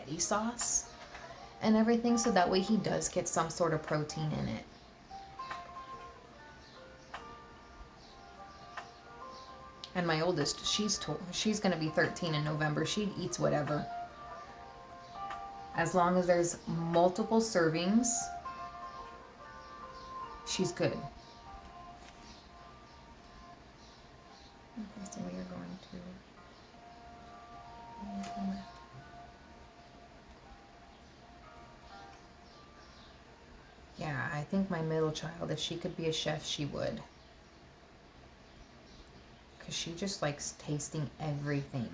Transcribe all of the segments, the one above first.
spaghetti sauce and everything, so that way he does get some sort of protein in it. And my oldest, she's gonna be 13 in November. She eats whatever. As long as there's multiple servings, she's good. Okay, so we are going to... Yeah, I think my middle child, if she could be a chef, she would. Because she just likes tasting everything.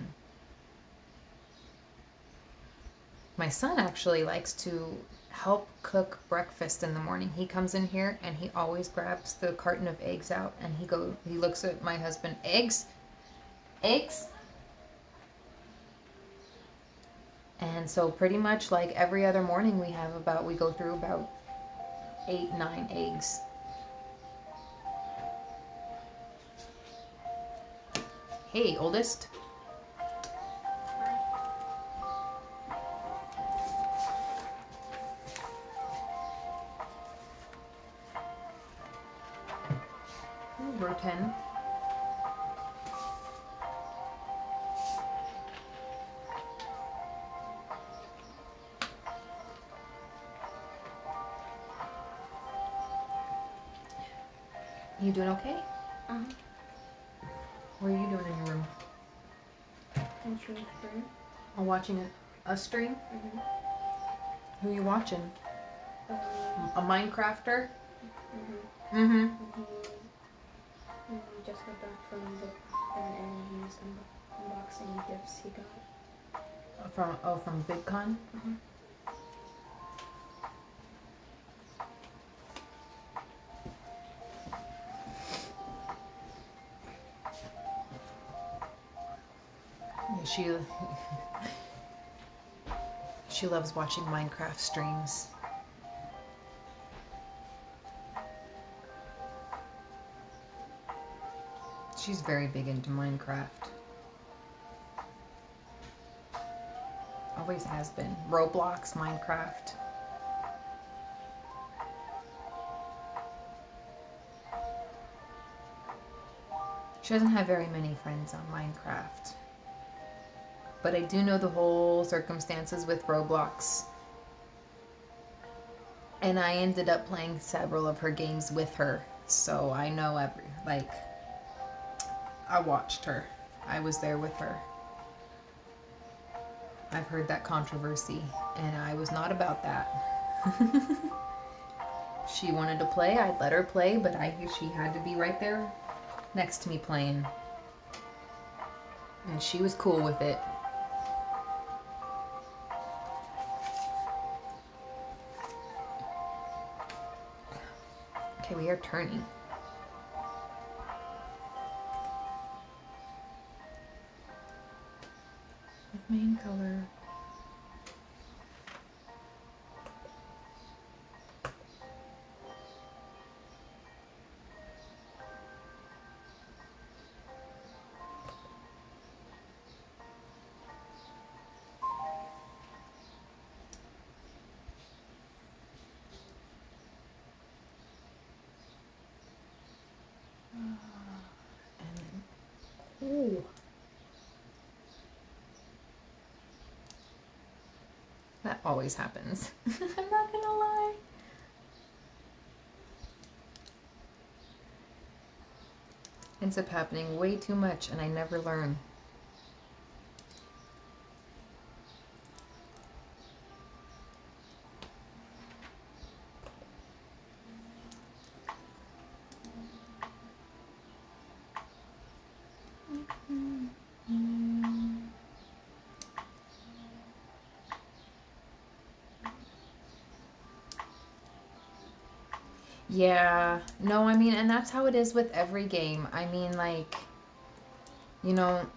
My son actually likes to help cook breakfast in the morning. He comes in here and he always grabs the carton of eggs out and he looks at my husband, eggs? Eggs? And so pretty much like every other morning we go through about 8-9 eggs. Hey, oldest. Row 10. You doing okay? Uh-huh. What are you doing in your room? I'm sure it's free. I'm watching a stream. Mm-hmm. Who are you watching? A Minecrafter? Mm-hmm. Mm-hmm. He just got back from the and he's unboxing gifts he got. From VidCon? Mm-hmm. Yeah, she loves watching Minecraft streams. She's very big into Minecraft. Always has been. Roblox, Minecraft. She doesn't have very many friends on Minecraft. But I do know the whole circumstances with Roblox. And I ended up playing several of her games with her. So I know I watched her. I was there with her. I've heard that controversy, and I was not about that. She wanted to play, I'd let her play, but she had to be right there next to me playing. And she was cool with it. Okay, we are turning. Main color. Ooh. That always happens. I'm not gonna lie. Ends up happening way too much and I never learn. Yeah, no, I mean, and that's how it is with every game. I mean, like, you know,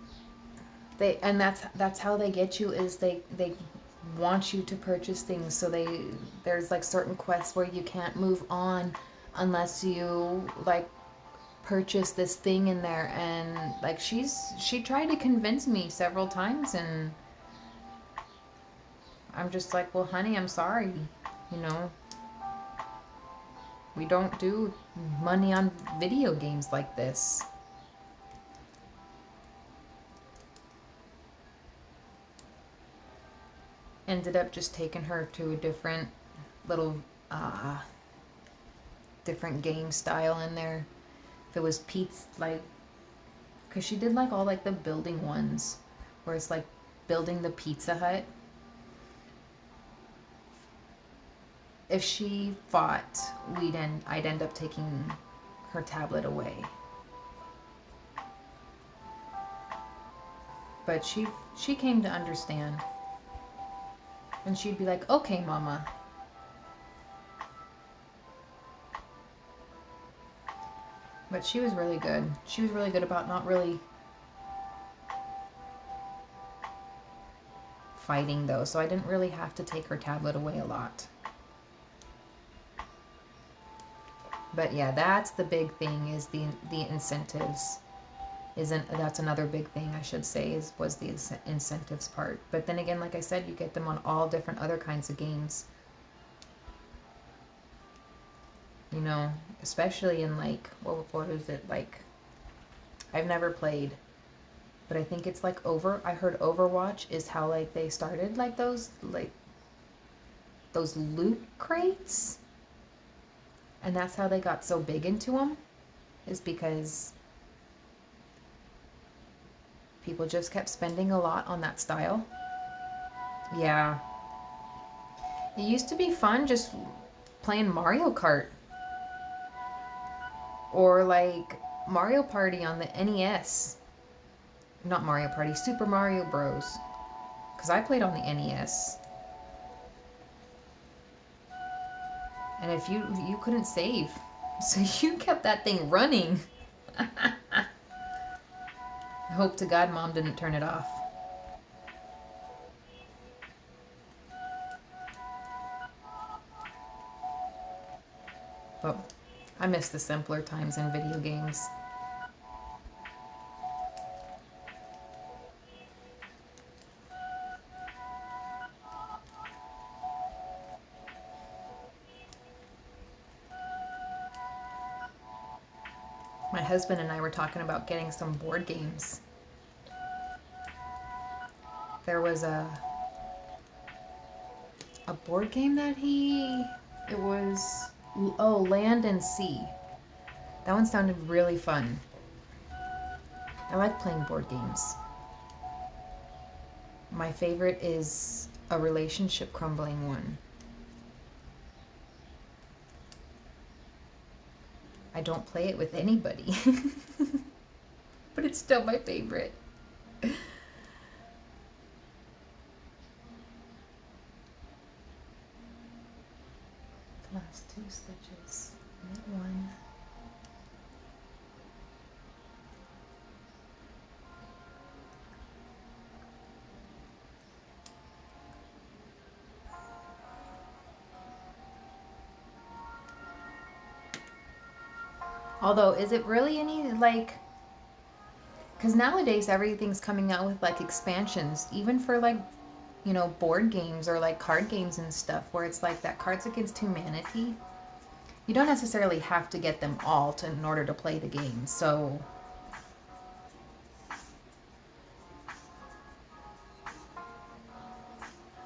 that's how they get you is they want you to purchase things. So there's like certain quests where you can't move on unless you like purchase this thing in there. And like she tried to convince me several times, and I'm just like, well, honey, I'm sorry. You know, we don't do money on video games like this. Ended up just taking her to a different little, different game style in there. If it was pizza, like, because she did like all like the building ones, where it's like building the Pizza Hut. If she fought, I'd end up taking her tablet away. But she came to understand. And she'd be like, okay, mama. But she was really good. She was really good about not really fighting, though. So I didn't really have to take her tablet away a lot. But yeah, that's the big thing, is the incentives. That's another big thing, I should say, was the incentives part. But then again, like I said, you get them on all different other kinds of games. You know, especially in like, what is it, like, I've never played, but I think it's like I heard Overwatch is how like they started like those loot crates. And that's how they got so big into them, is because people just kept spending a lot on that style. Yeah. It used to be fun just playing Mario Kart. Or like Mario Party on the NES. Not Mario Party, Super Mario Bros. Because I played on the NES. And if you couldn't save. So you kept that thing running. I hope to God Mom didn't turn it off. But I miss the simpler times in video games. My husband and I were talking about getting some board games. There was a board game that it was, Land and Sea. That one sounded really fun. I like playing board games. My favorite is a relationship crumbling one. I don't play it with anybody. But it's still my favorite. The last 2 stitches. Mid one. Although, is it really any, like, because nowadays everything's coming out with, like, expansions, even for, like, you know, board games or, like, card games and stuff, where it's like that Cards Against Humanity. You don't necessarily have to get them all in order to play the game, so...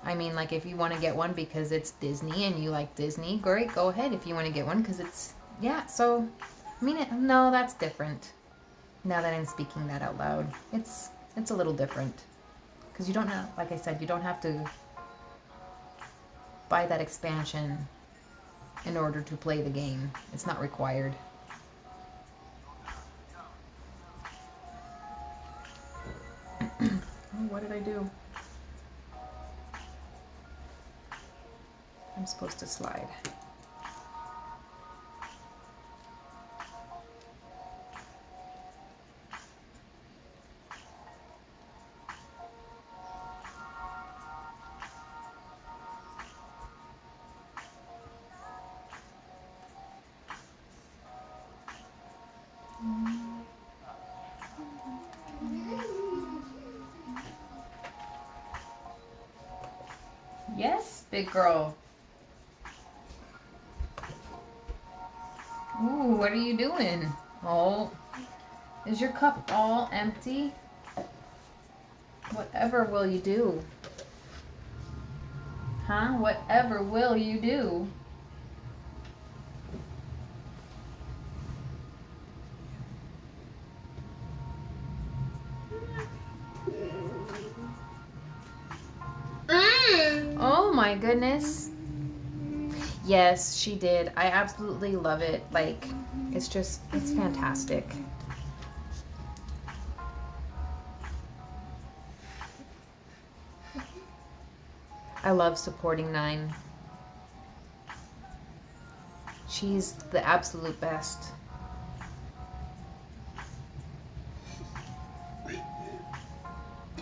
I mean, like, if you want to get one because it's Disney and you like Disney, great, go ahead if you want to get one because it's... Yeah, so... I mean, no, that's different. Now that I'm speaking that out loud, it's a little different, because you don't have, like I said, you don't have to buy that expansion in order to play the game. It's not required. Oh, what did I do? I'm supposed to slide. Yes, big girl. Ooh, what are you doing? Oh, is your cup all empty? Whatever will you do? Huh? Whatever will you do? Oh my goodness. Yes, she did. I absolutely love it. Like, it's fantastic. I love supporting Nine. She's the absolute best.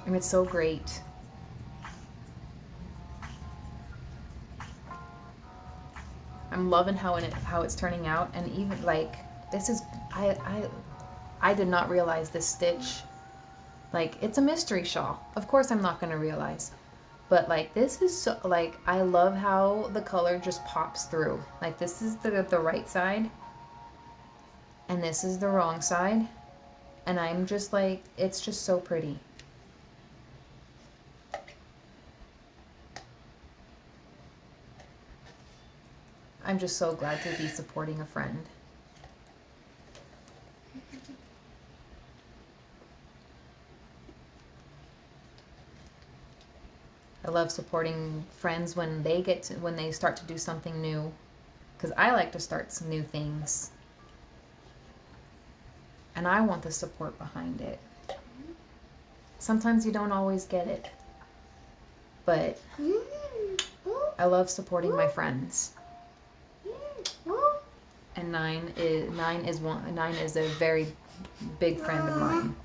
And it's so great. I'm loving how it's turning out, and even like this is I did not realize this stitch. Like, it's a mystery shawl. Of course I'm not going to realize. But like, this is so, like, I love how the color just pops through. Like, this is the right side and this is the wrong side, and I'm just like, it's just so pretty. I'm just so glad to be supporting a friend. I love supporting friends when they start to do something new, because I like to start some new things. And I want the support behind it. Sometimes you don't always get it, but I love supporting my friends. And Nine is a very big friend of mine.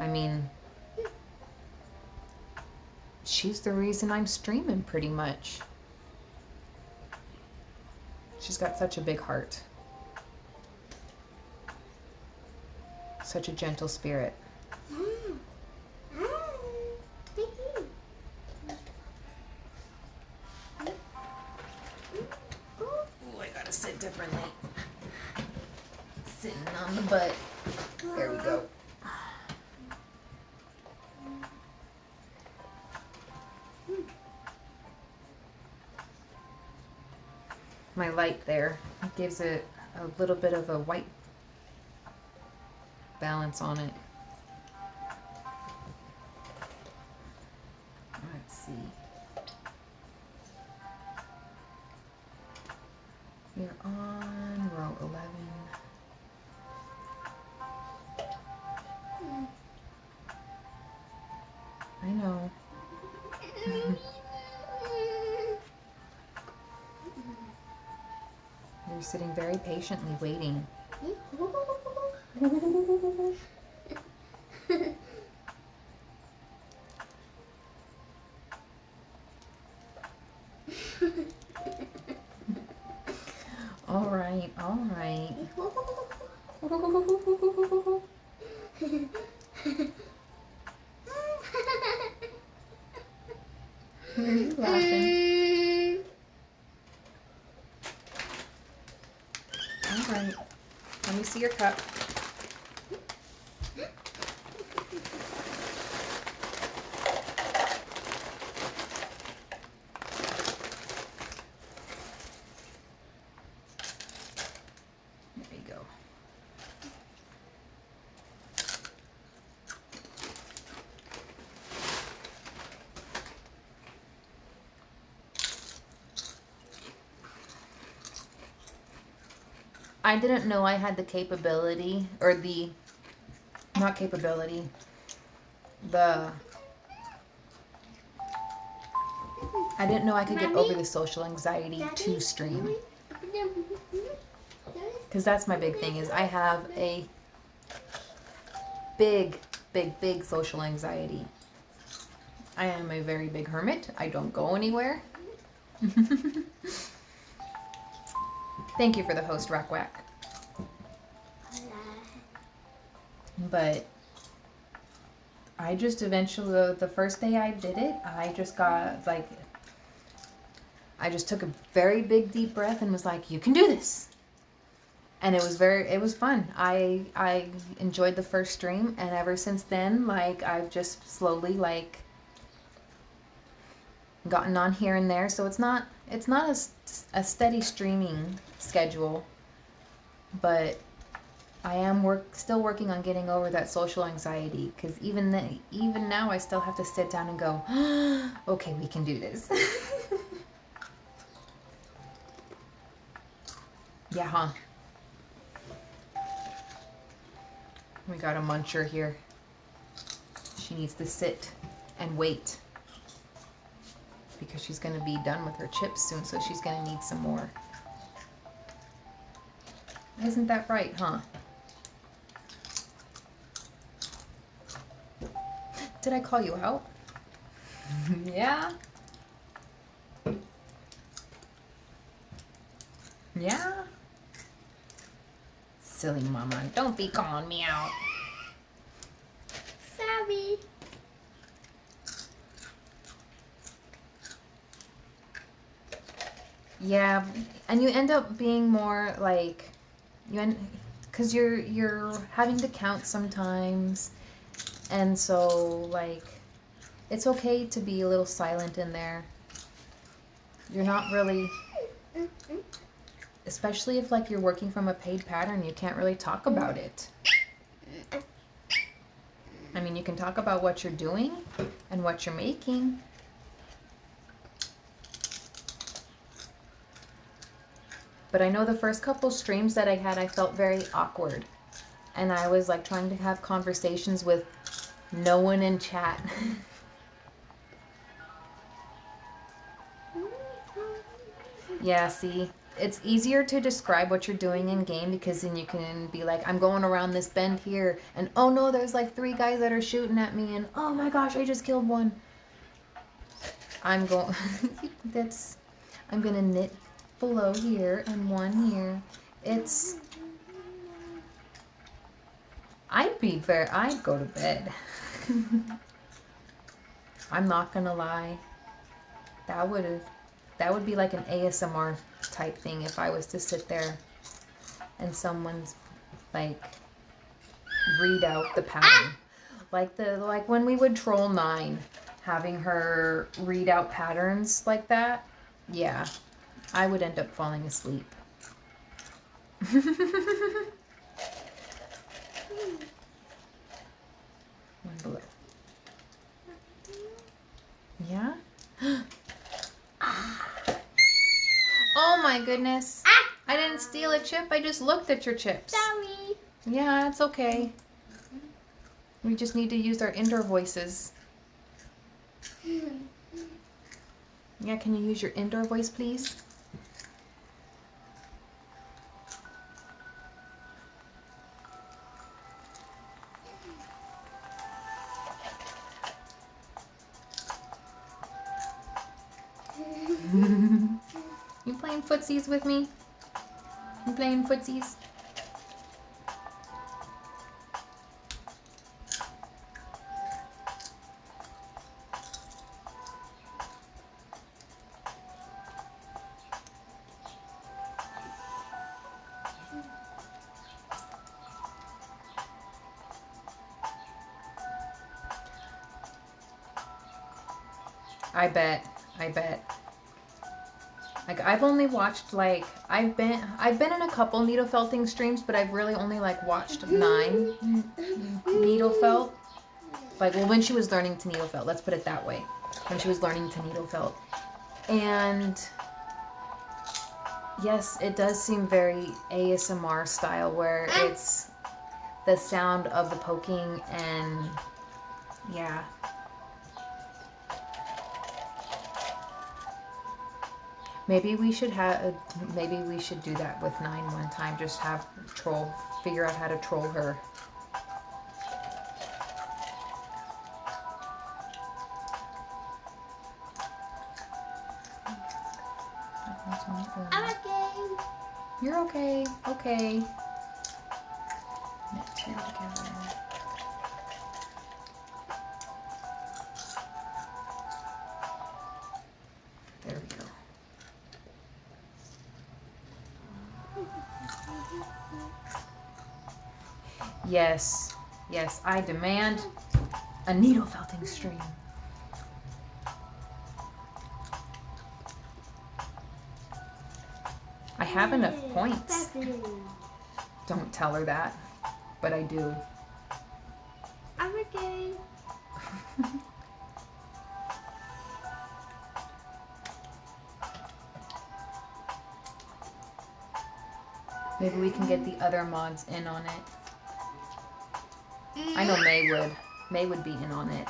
I mean, she's the reason I'm streaming pretty much. She's got such a big heart. Such a gentle spirit. Oh, I gotta sit differently. Sitting on the butt. There we go. My light there gives it a little bit of a white balance on it. Let's see. We're on row 11. I know. You're sitting very patiently waiting. All right, all right. Why are you laughing? All right. Let me see your cup. There you go. I didn't know I had the capability, or not capability, I didn't know I could get over the social anxiety to stream. Because that's my big thing, is I have a big social anxiety. I am a very big hermit. I don't go anywhere. Thank you for the host, Rock Whack. But I just eventually, the first day I did it, I just got like, I just took a very big deep breath and was like, you can do this. And it was fun. I enjoyed the first stream, and ever since then, like, I've just slowly, like, gotten on here and there. So it's not a steady streaming schedule, but I am still working on getting over that social anxiety, because even now I still have to sit down and go, okay, we can do this. Yeah, huh? We got a muncher here. She needs to sit and wait because she's going to be done with her chips soon, so she's going to need some more. Isn't that right, huh? Did I call you out? Yeah? Yeah? Silly mama, don't be calling me out. Sorry. Yeah, and you end up being more like, because you're having to count sometimes, and so like, it's okay to be a little silent in there. You're not really, especially if like you're working from a paid pattern, you can't really talk about it. I mean, you can talk about what you're doing and what you're making. But I know the first couple streams that I had, I felt very awkward. And I was like trying to have conversations with no one in chat. Yeah, see, it's easier to describe what you're doing in game, because then you can be like, I'm going around this bend here, and oh no, there's like 3 guys that are shooting at me, and oh my gosh, I just killed one. I'm going, I'm gonna knit below here and one here. I'd go to bed. I'm not gonna lie. That would be like an ASMR type thing if I was to sit there and someone's like read out the pattern. Like when we would troll 9, having her read out patterns like that. Yeah, I would end up falling asleep. Yeah? Oh my goodness. I didn't steal a chip, I just looked at your chips. Sorry. Yeah, it's okay. We just need to use our indoor voices. Yeah, can you use your indoor voice, please? You playing footsies with me? You playing footsies? I bet. Like, I've only watched like I've been in a couple needle felting streams, but I've really only like watched 9 needle felt. Like, well, when she was learning to needle felt, let's put it that way. When she was learning to needle felt. And yes, it does seem very ASMR style, where it's the sound of the poking and yeah. Maybe we should do that with 9 one time. Just have figure out how to troll her. I'm okay. You're okay. Okay. Knit 2 together. There we go. Yes, yes, I demand a needle felting stream. I have enough points. Don't tell her that, but I do. I'm okay. Maybe we can get the other mods in on it. I know May would. May would be in on it.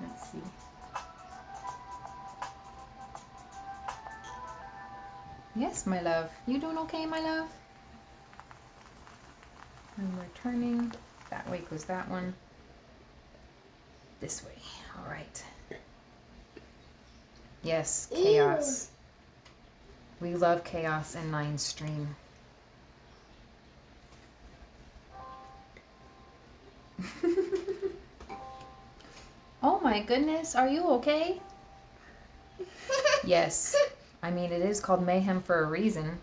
Let's see. Yes, my love. You doing okay, my love? And we're turning. That way goes that one. This way. All right. Yes, chaos. We love chaos and 9 stream. Oh my goodness, are you okay? Yes. I mean, it is called mayhem for a reason.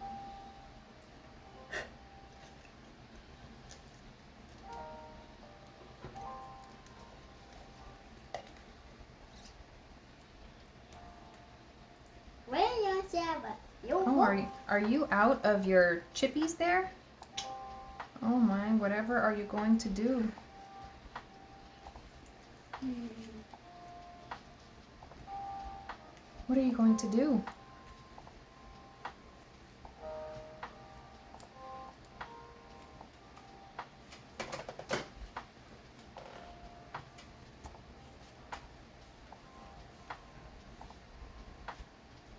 Oh, are you out of your chippies there? Oh my, whatever are you going to do? What are you going to do?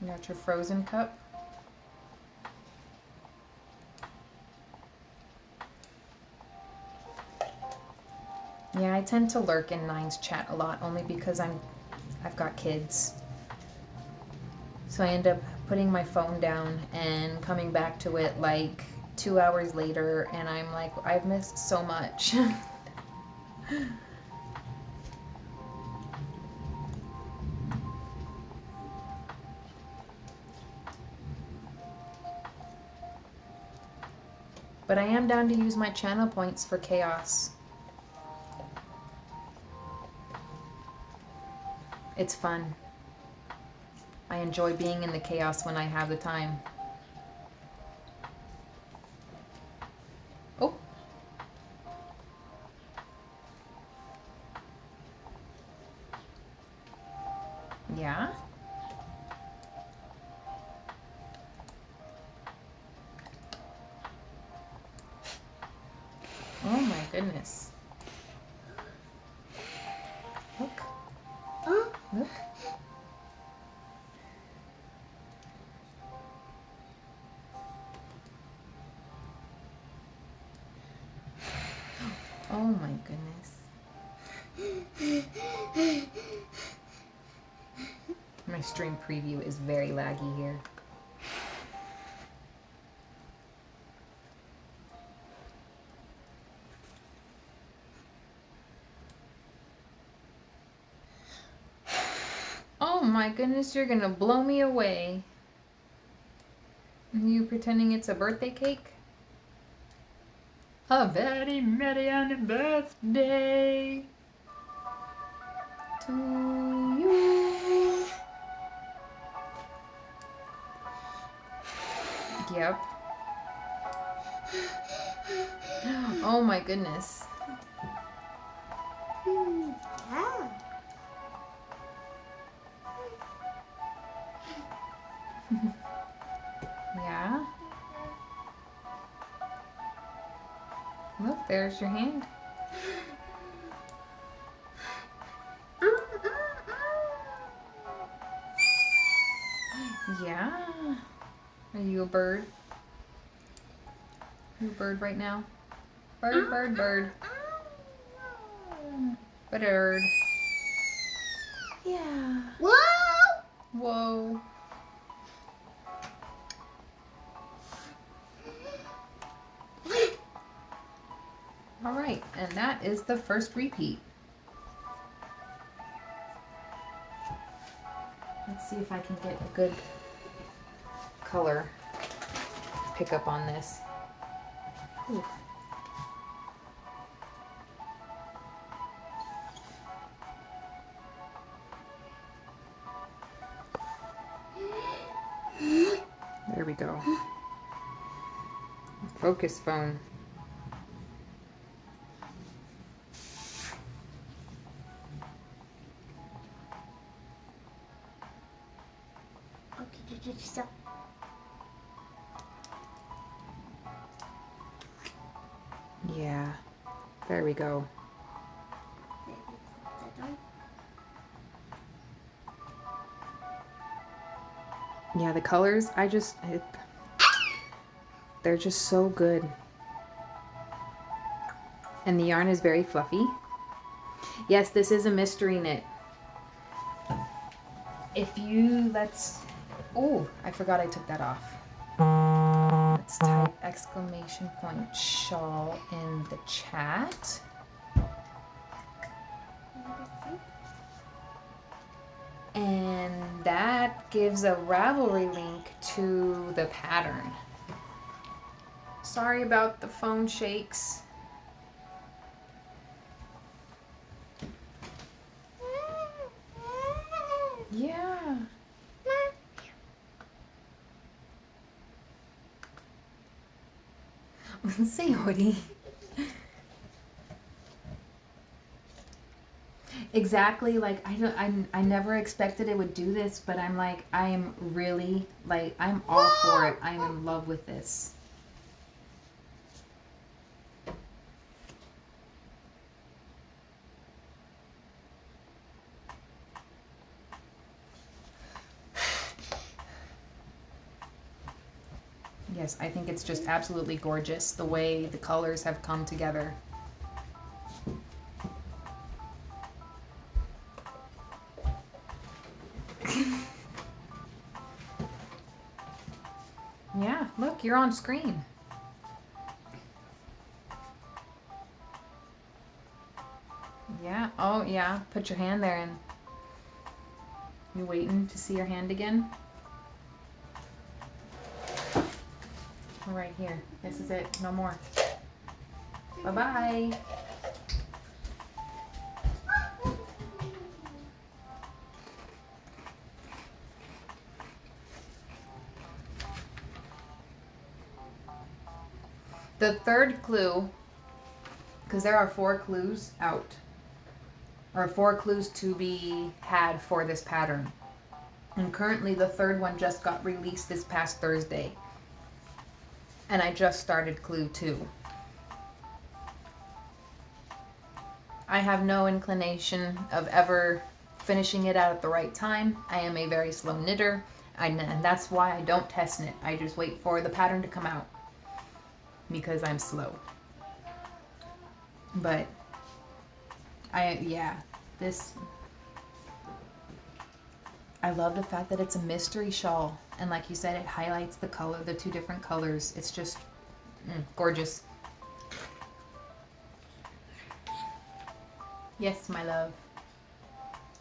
You got your frozen cup? Yeah, I tend to lurk in Nine's chat a lot only because I've got kids. So I end up putting my phone down and coming back to it like 2 hours later, and I'm like, I've missed so much. But I am down to use my channel points for chaos. It's fun. I enjoy being in the chaos when I have the time. Oh. Yeah? Oh my goodness. Look. Look. Oh my goodness. My stream preview is very laggy here. Oh my goodness, you're gonna blow me away. Are you pretending it's a birthday cake? A very merry birthday to you. Yep. Oh my goodness. Yeah. Look, there's your hand. Yeah. Are you a bird? Are you a bird right now? Bird, bird, bird. Bird. Yeah. Whoa! Whoa. All right, and that is the first repeat. Let's see if I can get a good color pickup on this. Ooh. There we go. Focus phone. Okay, so. Yeah, there we go. Yeah, the colors, they're just so good. And the yarn is very fluffy. Yes, this is a mystery knit. Oh, I forgot I took that off. Let's type exclamation point shawl in the chat. And that gives a Ravelry link to the pattern. Sorry about the phone shakes. Yeah. Say Woody. Exactly, like I never expected it would do this, but I'm like, I am really, like, I'm all for it. I'm in love with this. Yes, I think it's just absolutely gorgeous the way the colors have come together. Yeah, look, you're on screen. Yeah, oh yeah, put your hand there and you waiting to see your hand again? Right here. This is it. No more. Bye-bye. The third clue, because there are 4 clues out, or 4 clues to be had for this pattern. And currently the third one just got released this past Thursday. And I just started clue 2. I have no inclination of ever finishing it out at the right time. I am a very slow knitter, and that's why I don't test knit. I just wait for the pattern to come out because I'm slow. But I love the fact that it's a mystery shawl, and like you said, it highlights the color, the 2 different colors. It's just gorgeous. Yes, my love.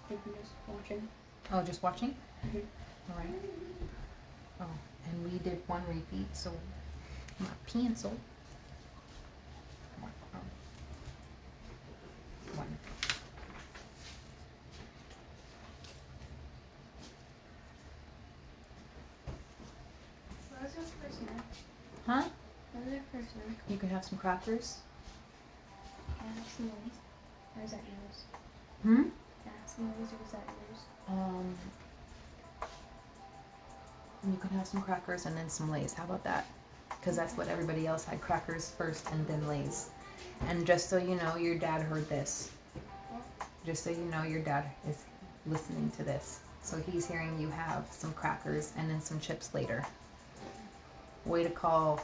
I'm just watching. Oh, just watching? Mhm. All right. Oh, and we did 1 repeat, so my pencil. 1. What was our first snack? Huh? What was our first snack? You can have some crackers. Can I have some Lay's? Or is that yours? Hmm? Can I have some Lay's or is that yours? You can have some crackers and then some Lay's. How about that? Because that's what everybody else had, crackers first and then Lay's. And just so you know, your dad heard this. Just so you know, your dad is listening to this. So he's hearing you have some crackers and then some chips later. Way to call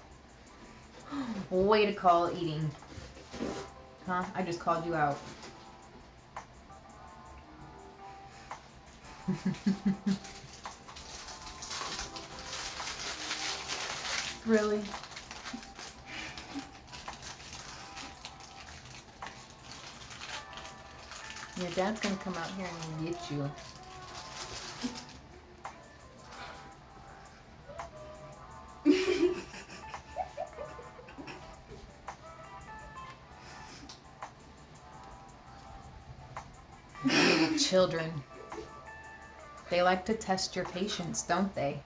eating. Huh? I just called you out. Really? Your dad's gonna come out here and get you. Children. They like to test your patience, don't they?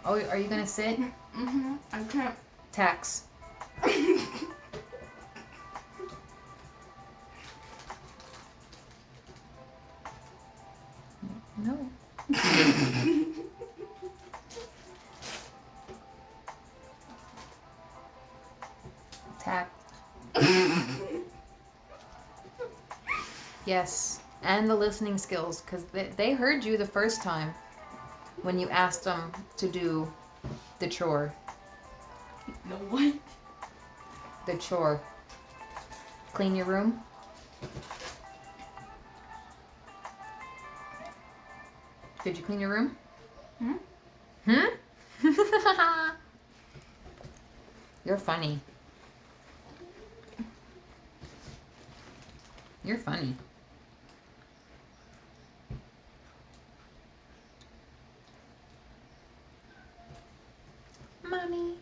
Oh, are you gonna sit? Mm-hmm. I can't. Tax. No. Tax. Yes, and the listening skills, because they heard you the first time when you asked them to do the chore. No what? The chore. Clean your room. Did you clean your room? Hmm? Hmm? You're funny. You're funny. Mommy.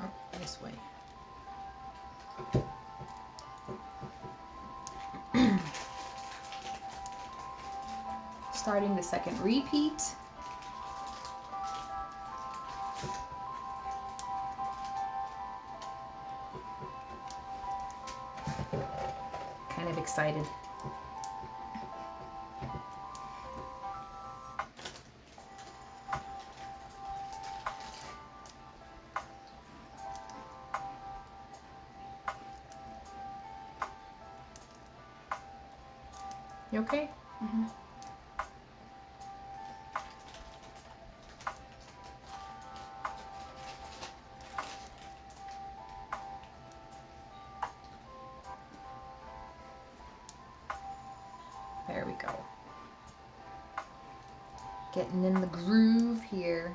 Oh, this way. Starting the second repeat. Kind of excited. You okay? Mm-hmm. There we go. Getting in the groove here.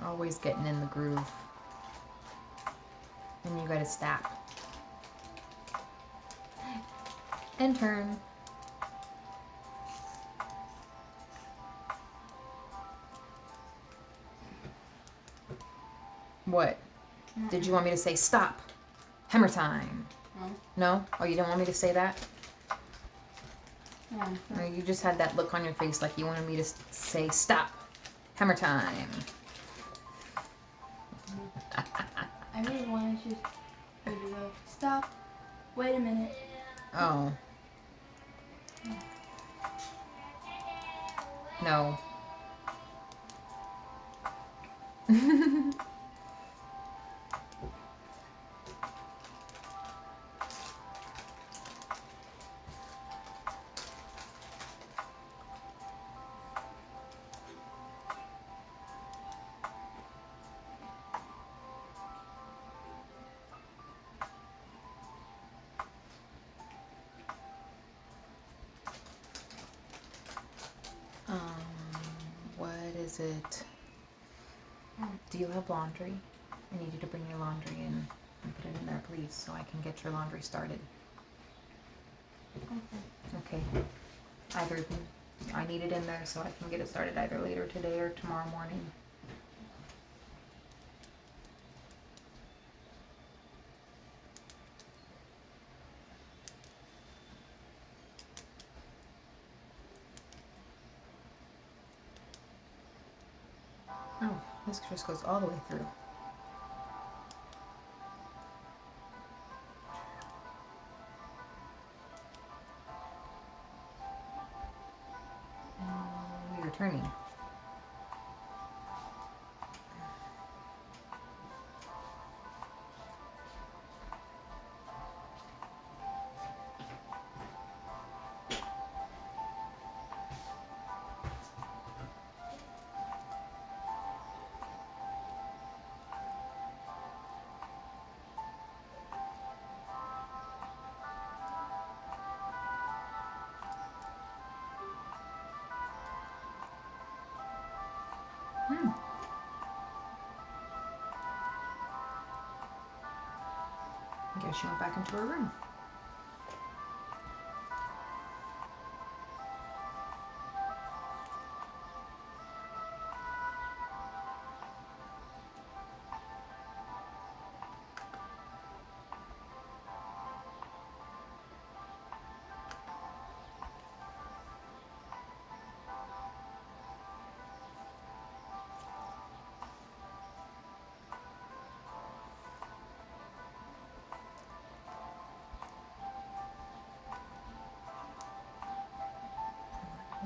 Always getting in the groove. And you gotta stop. And turn. What? Did you want me to say stop? Hammer time. No. No? Oh, you didn't want me to say that? Yeah. Or you just had that look on your face like you wanted me to say stop. Hammer time. I really wanted you to go, stop. Wait a minute. Oh. No. What is it? Do you have laundry? I need you to bring your laundry in and put it in there, please, so I can get your laundry started. Okay. Either I need it in there so I can get it started either later today or tomorrow morning. Oh, this just goes all the way through. We are turning. I guess she went back into her room.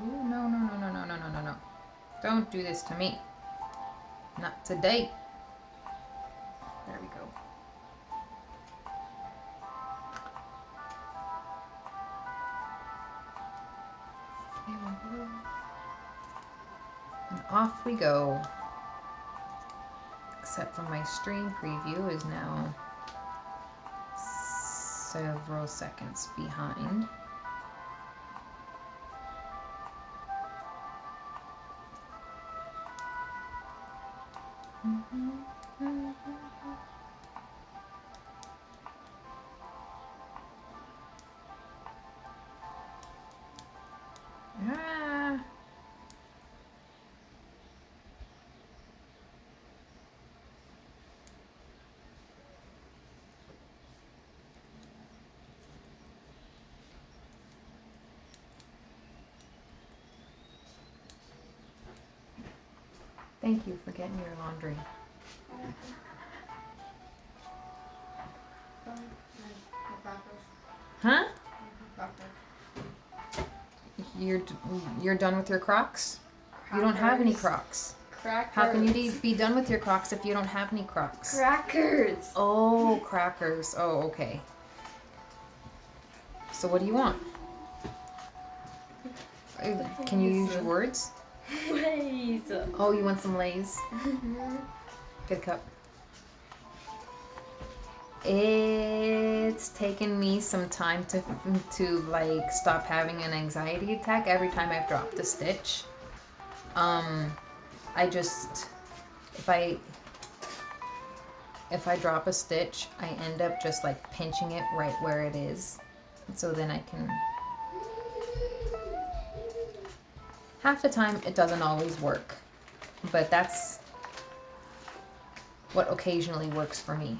Ooh, no, no, no, no, no, no, no, no, no. Don't do this to me. Not today. There we go. And off we go. Except for my stream preview is now several seconds behind. Ah. Thank you for getting your laundry. Huh? You're done with your Crocs? You don't have any Crocs. Crackers. How can you be done with your Crocs if you don't have any Crocs? Crackers. Oh, crackers. Oh, okay. So what do you want? Can you use your words? Lays. Oh, you want some Lay's? Good cup. It's taken me some time to like stop having an anxiety attack every time I've dropped a stitch. I just if I drop a stitch, I end up just like pinching it right where it is. So then I can. Half the time it doesn't always work, but that's what occasionally works for me.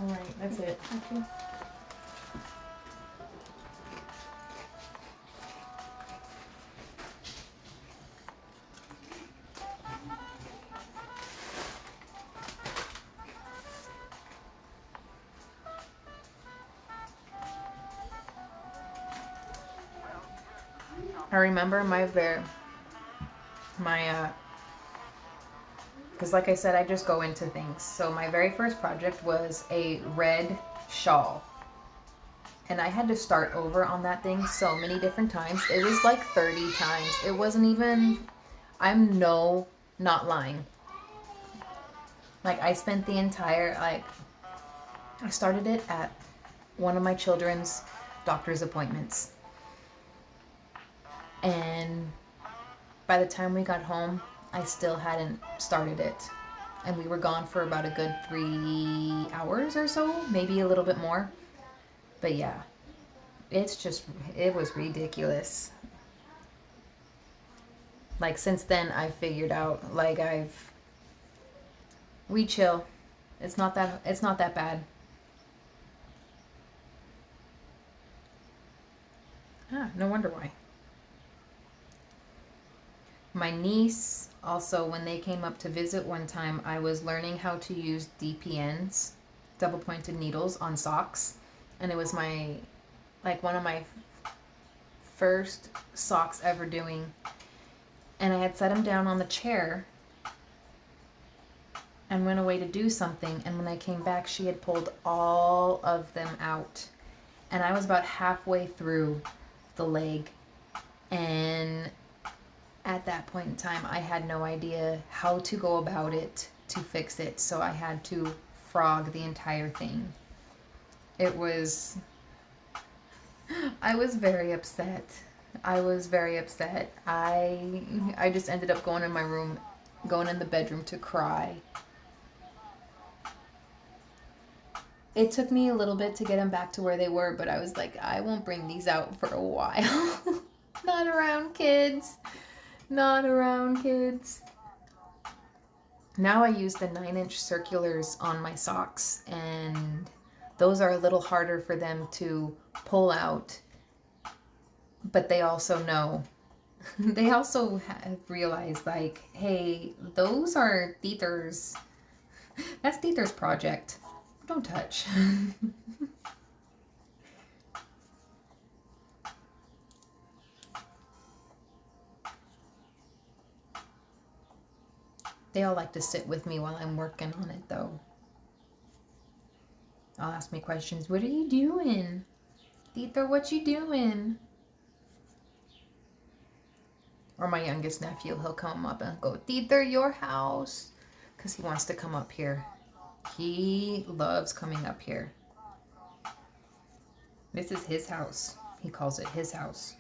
All right, that's it. Okay. I remember because like I said, I just go into things. So my very first project was a red shawl. And I had to start over on that thing so many different times. It was like 30 times. It wasn't even, I'm not lying. Like I spent the entire, I started it at one of my children's doctor's appointments. And by the time we got home, I still hadn't started it. And we were gone for about a good 3 hours or so, maybe a little bit more. But yeah, it was ridiculous. Like since then, I figured out, we chill. It's not that bad. Ah, no wonder why. My niece also, when they came up to visit one time, I was learning how to use DPNs, double pointed needles, on socks. And it was one of my first socks ever doing. And I had set them down on the chair and went away to do something. And when I came back, she had pulled all of them out. And I was about halfway through the leg. And at that point in time, I had no idea how to go about it to fix it. So I had to frog the entire thing. I was very upset. I was very upset. I just ended up going in my room, going in the bedroom to cry. It took me a little bit to get them back to where they were, but I was like, I won't bring these out for a while. Not around kids. Not around kids. Now I use the 9-inch circulars on my socks, and those are a little harder for them to pull out. But they also know, they also have realized, like, hey, those are Dieter's, that's Dieter's project. Don't touch. They all like to sit with me while I'm working on it, though. I'll ask me questions. What are you doing? Dieter, what you doing? Or my youngest nephew, he'll come up and go, Dieter, your house. Because he wants to come up here. He loves coming up here. This is his house. He calls it his house.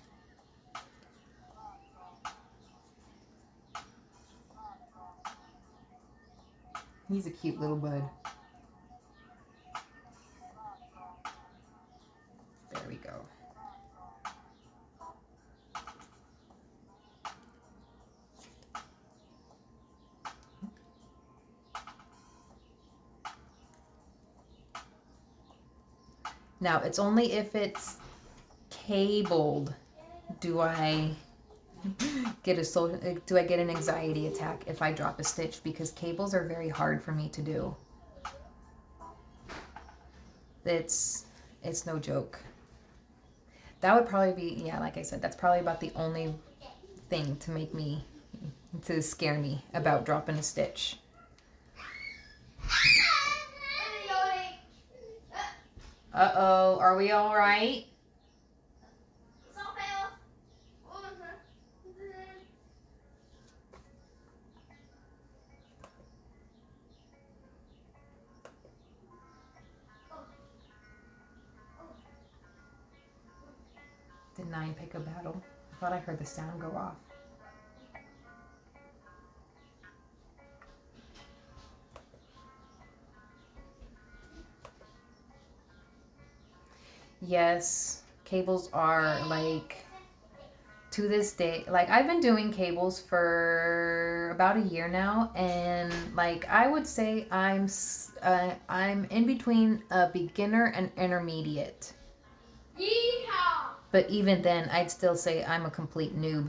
He's a cute little bud. There we go. Now, it's only if it's cabled do I get an anxiety attack if I drop a stitch, because cables are very hard for me to do. It's no joke. That would probably be, yeah, like I said, that's probably about the only thing to scare me about dropping a stitch. Uh-oh, are we all right? Did 9 pick a battle? I thought I heard the sound go off. Yes, cables are like, to this day, like I've been doing cables for about a year now, and like I would say I'm in between a beginner and intermediate. Yeehaw! But even then, I'd still say I'm a complete noob.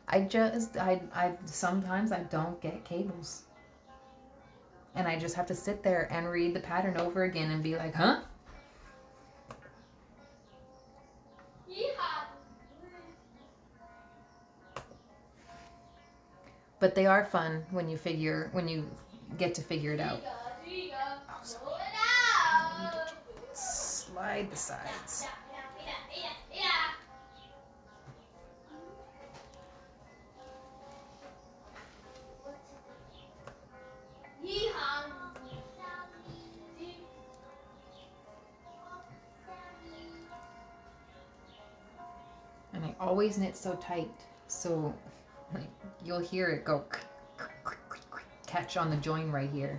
I sometimes I don't get cables. And I just have to sit there and read the pattern over again and be like, huh? But they are fun when you get to figure it out. Oh, sorry. I need to slide the sides. And I always knit so tight, so like you'll hear it go catch on the join right here.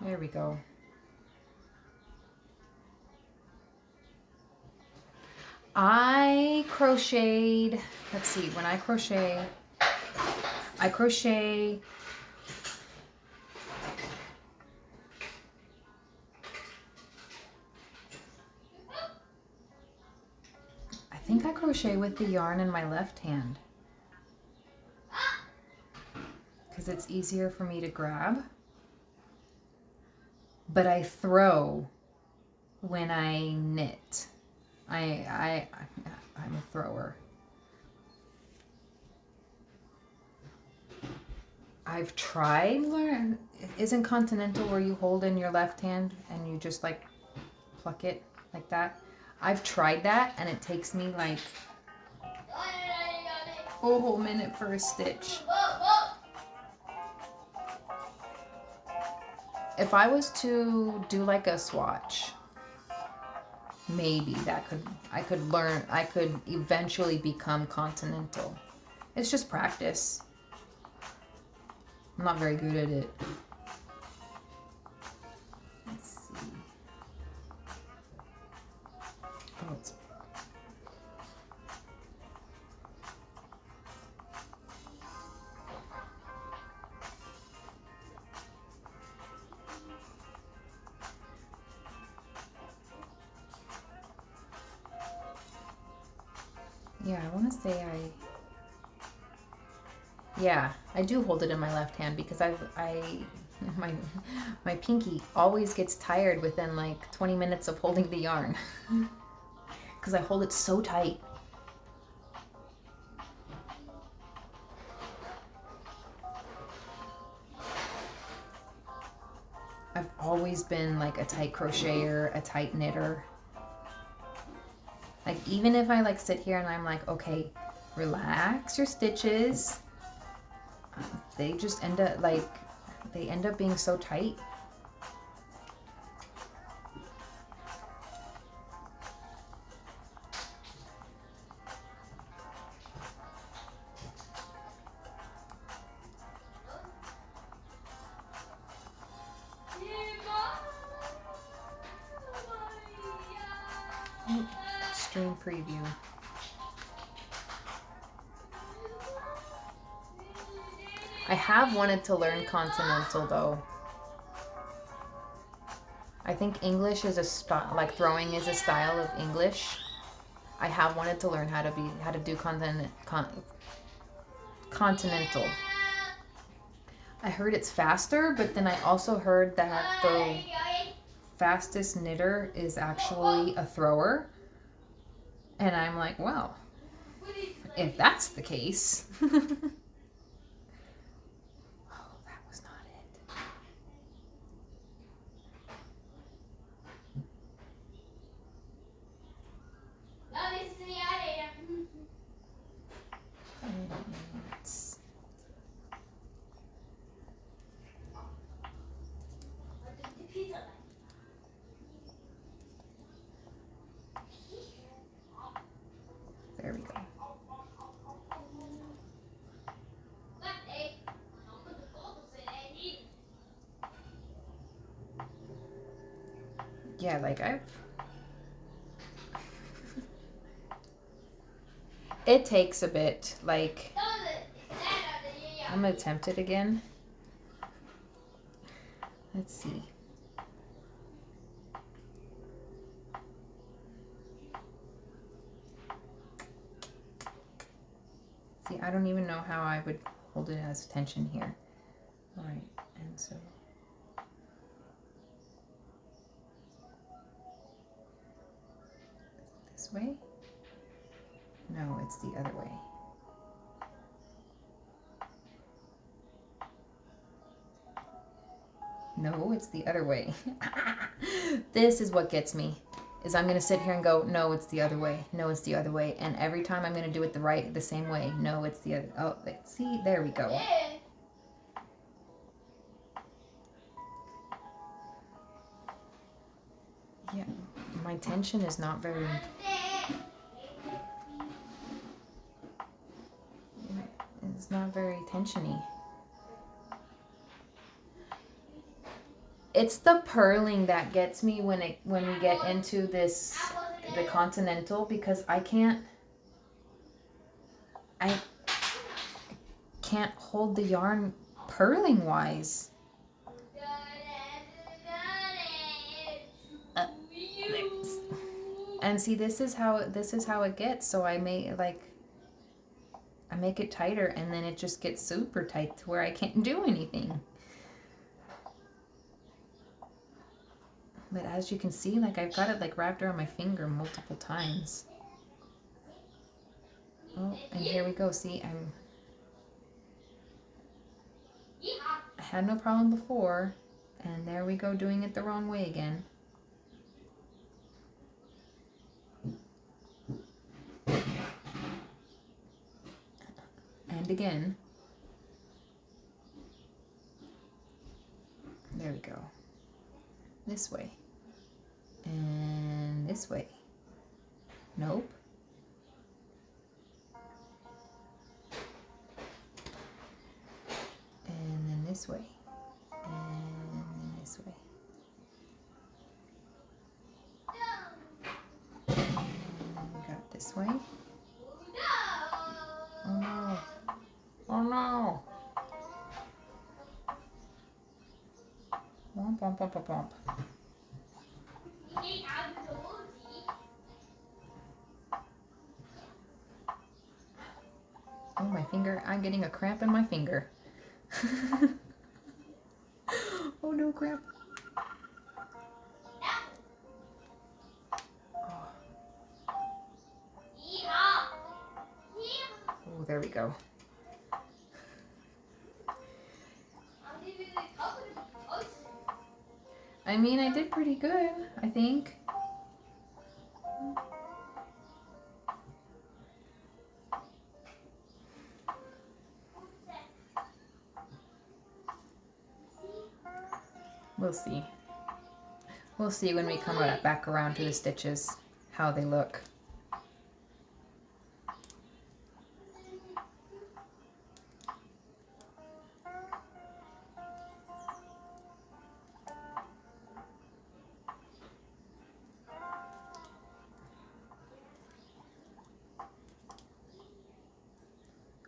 There we go. I crocheted, let's see, when I crochet, I think I crochet with the yarn in my left hand, because it's easier for me to grab. But I throw when I knit. I I'm a thrower. I've tried learn. Isn't continental where you hold in your left hand and you just like pluck it like that? I've tried that and it takes me like a whole minute for a stitch. If I was to do like a swatch, maybe I could eventually become continental. It's just practice. I'm not very good at it. Let's see. Oh, it's yeah, I want to say I do hold it in my left hand because my pinky always gets tired within like 20 minutes of holding the yarn because I hold it so tight. I've always been like a tight crocheter, a tight knitter. Like even if I like sit here and I'm like, okay, relax your stitches, they just end up being so tight. Stream preview. I have wanted to learn continental though. I think English is a style, like throwing is a style of English. I have wanted to learn how to do continental. I heard it's faster, but then I also heard that the fastest knitter is actually a thrower. And I'm like, well, if that's the case. Oh, that was not it. There we go. Yeah, like it takes a bit. Like, I'm gonna attempt it again. Let's see. See, I don't even know how I would hold it as tension here. All right, and so. This way? No, it's the other way. No, it's the other way. This is what gets me. Is I'm gonna sit here and go, no, it's the other way. No, it's the other way. And every time I'm gonna do it the same way. No, it's the other. Oh, see, there we go. Yeah, my tension is not very. It's not very tensiony. It's the purling that gets me when we get into the continental, because I can't hold the yarn purling wise. And see, this is how it gets. So I make it tighter, and then it just gets super tight to where I can't do anything. But as you can see, like I've got it like wrapped around my finger multiple times. Oh, and here we go. See, I had no problem before, and there we go doing it the wrong way again. And again. There we go. This way. And this way. Nope. And then this way. And then this way. And we got this way. Oh no. Oh no. Womp womp womp womp womp. Oh, my finger. I'm getting a cramp in my finger. Oh no, cramp. Oh. Oh, there we go. I mean, I did pretty good, I think. We'll see. We'll see when we come back around to the stitches how they look.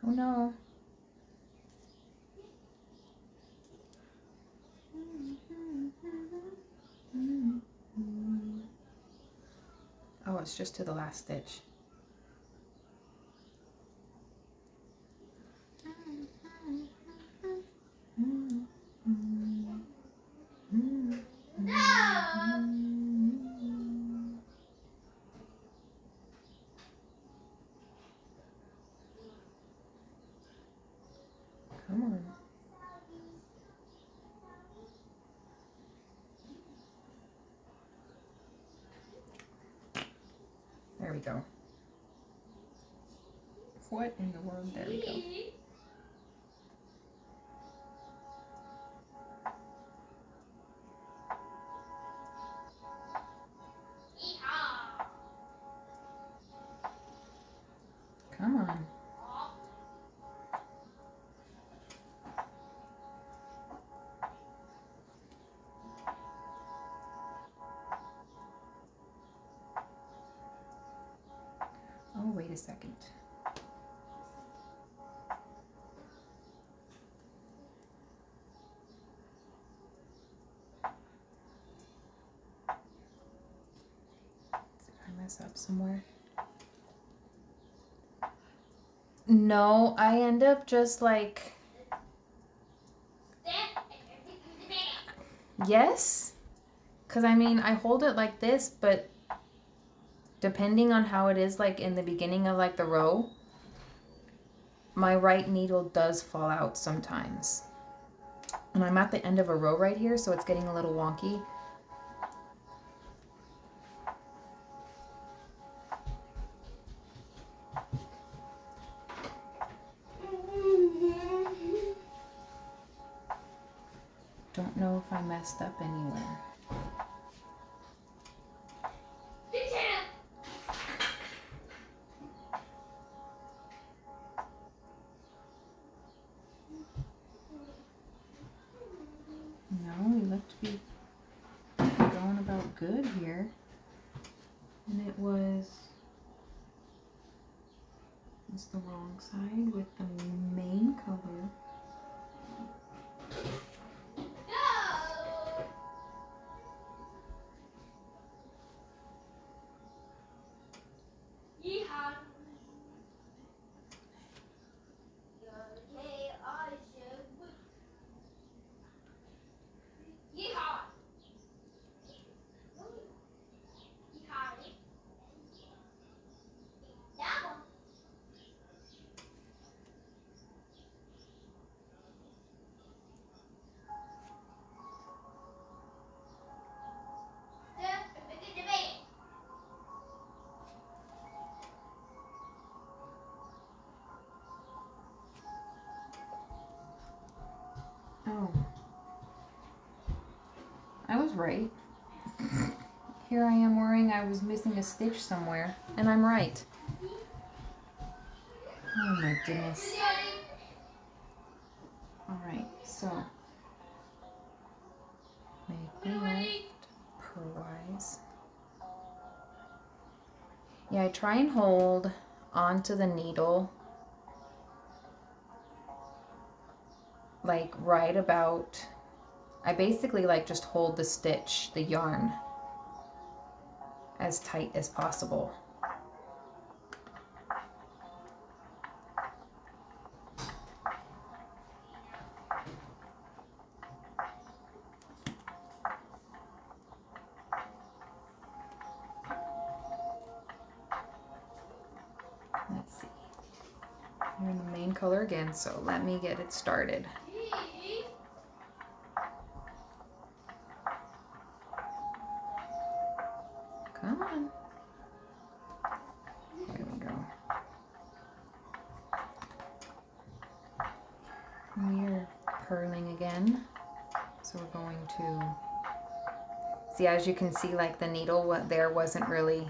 Oh no. Oh, it's just to the last stitch. Come on. There we go. What in the world? There we go. Come on. Oh, wait a second. Did I mess up somewhere? No, I end up just like... Yes? Because I mean, I hold it like this, but depending on how it is like in the beginning of like the row, my right needle does fall out sometimes. And I'm at the end of a row right here, so it's getting a little wonky. Don't know if I messed up anywhere. No, we look to be going about good here. And it was the wrong side with the main color. know. I was right. Here I am worrying I was missing a stitch somewhere, and I'm right. Oh my goodness. Alright, so make me left, purlise. Yeah, I try and hold onto the needle like right about, I basically like just hold the stitch, the yarn, as tight as possible. Let's see. You're in the main color again, so let me get it started. Come on. There we go. We're purling again. So we're going to see, as you can see, like the needle what there wasn't really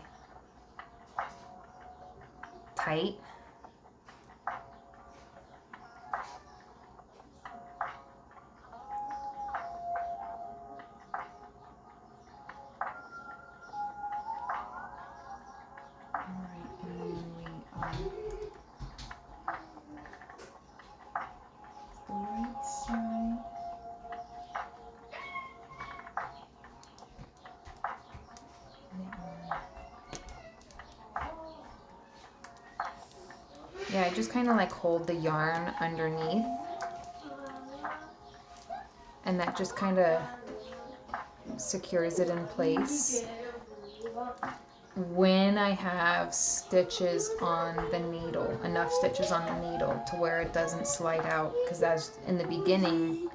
tight. Yeah, I just kind of like hold the yarn underneath, and that just kind of secures it in place. When I have stitches on the needle, enough stitches on the needle to where it doesn't slide out, because as in the beginning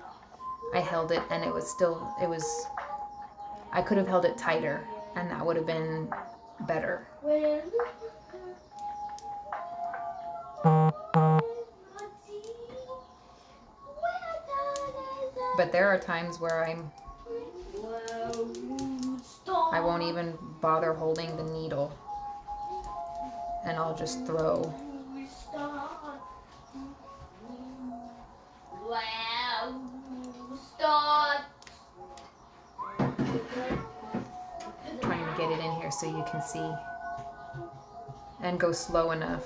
I held it and it was I could have held it tighter and that would have been better. But there are times where I won't even bother holding the needle and I'll just throw. Trying to get it in here so you can see and go slow enough.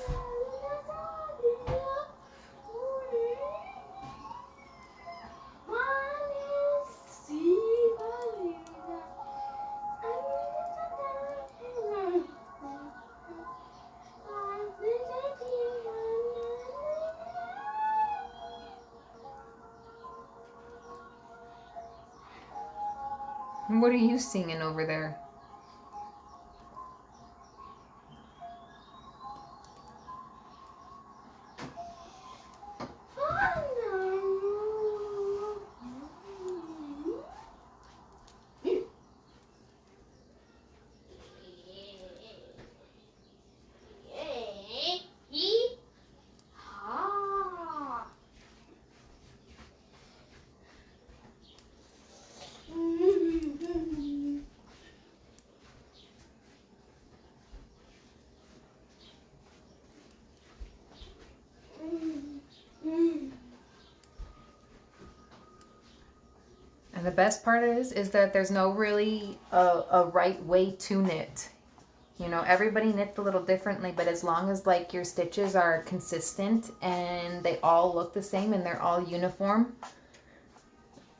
What are you singing over there? And the best part is that there's no really a right way to knit. You know, everybody knits a little differently, but as long as like your stitches are consistent and they all look the same and they're all uniform,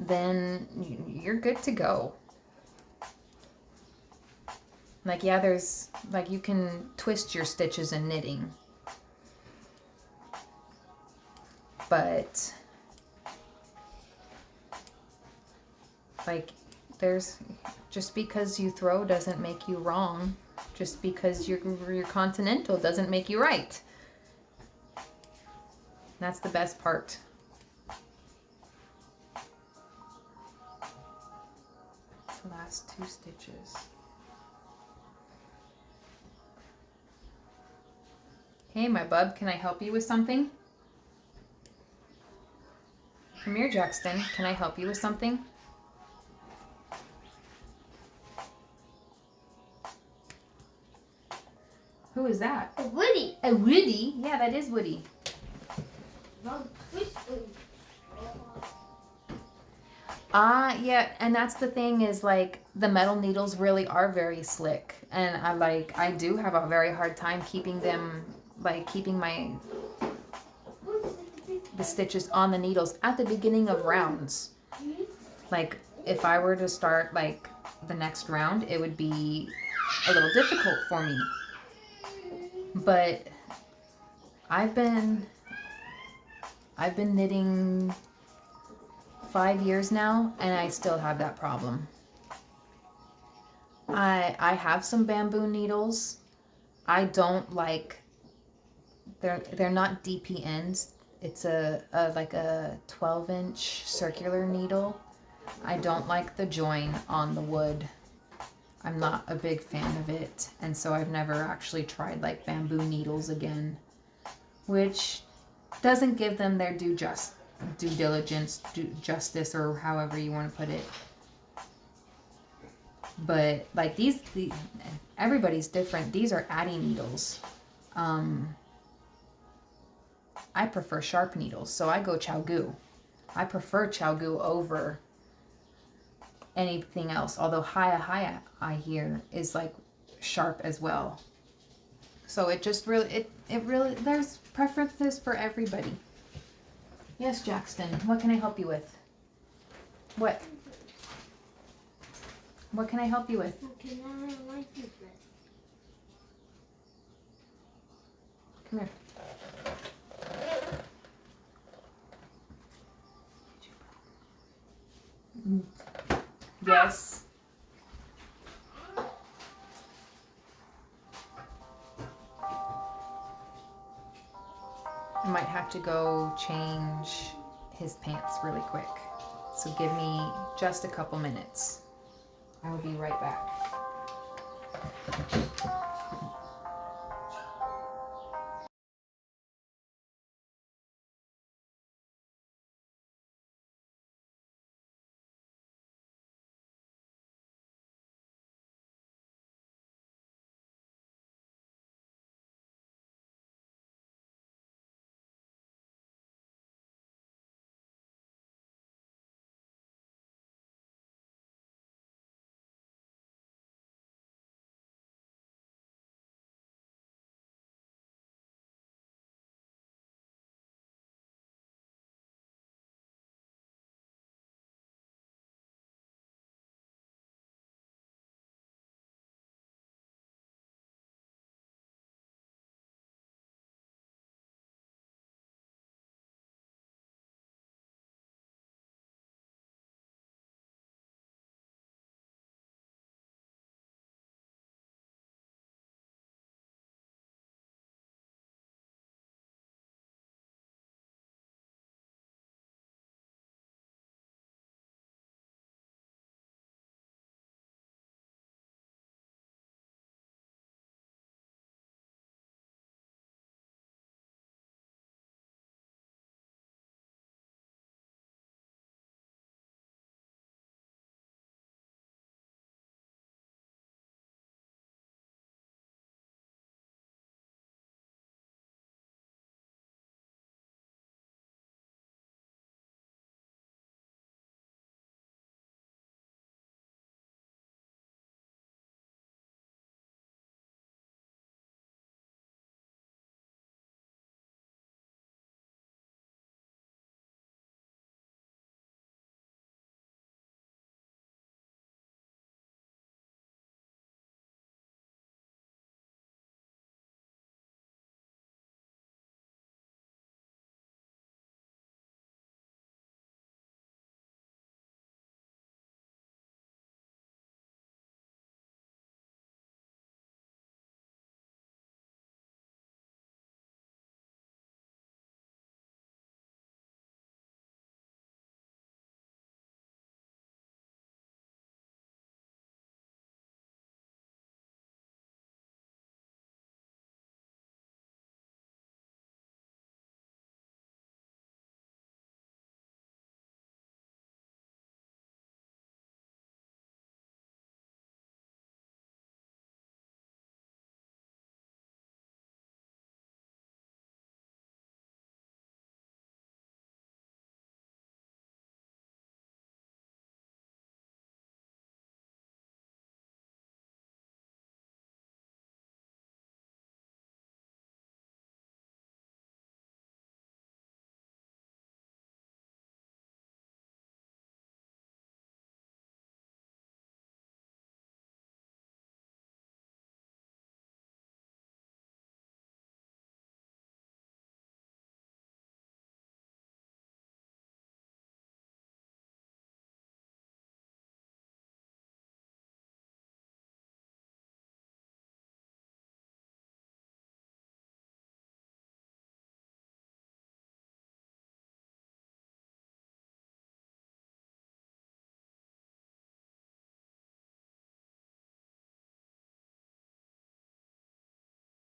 then you're good to go. Like, yeah, there's like you can twist your stitches in knitting, but like there's, just because you throw doesn't make you wrong. Just because you're continental doesn't make you right. That's the best part. The last two stitches. Hey, my bub, can I help you with something? Come here, Jackson. Can I help you with something? Who is that? A Woody. A Woody? Yeah, that is Woody. Yeah, and that's the thing is like the metal needles really are very slick, and I do have a very hard time keeping them, like keeping the stitches on the needles at the beginning of rounds. Like if I were to start like the next round, it would be a little difficult for me. But I've been knitting 5 years now, and I still have that problem. I have some bamboo needles. I don't like, they're not DPNs. It's a like a 12-inch circular needle. I don't like the join on the wood. I'm not a big fan of it, and so I've never actually tried like bamboo needles again, which doesn't give them their due diligence, justice, or however you want to put it. But like these everybody's different. These are Addi needles. I prefer sharp needles, so I go ChiaoGoo. I prefer ChiaoGoo over anything else, although Haya I hear is like sharp as well. So it just really it really, there's preferences for everybody. Yes, Jackson, what can I help you with? What can I help you with? Okay, now I like this. Come here. Yes. I might have to go change his pants really quick. So give me just a couple minutes. I will be right back.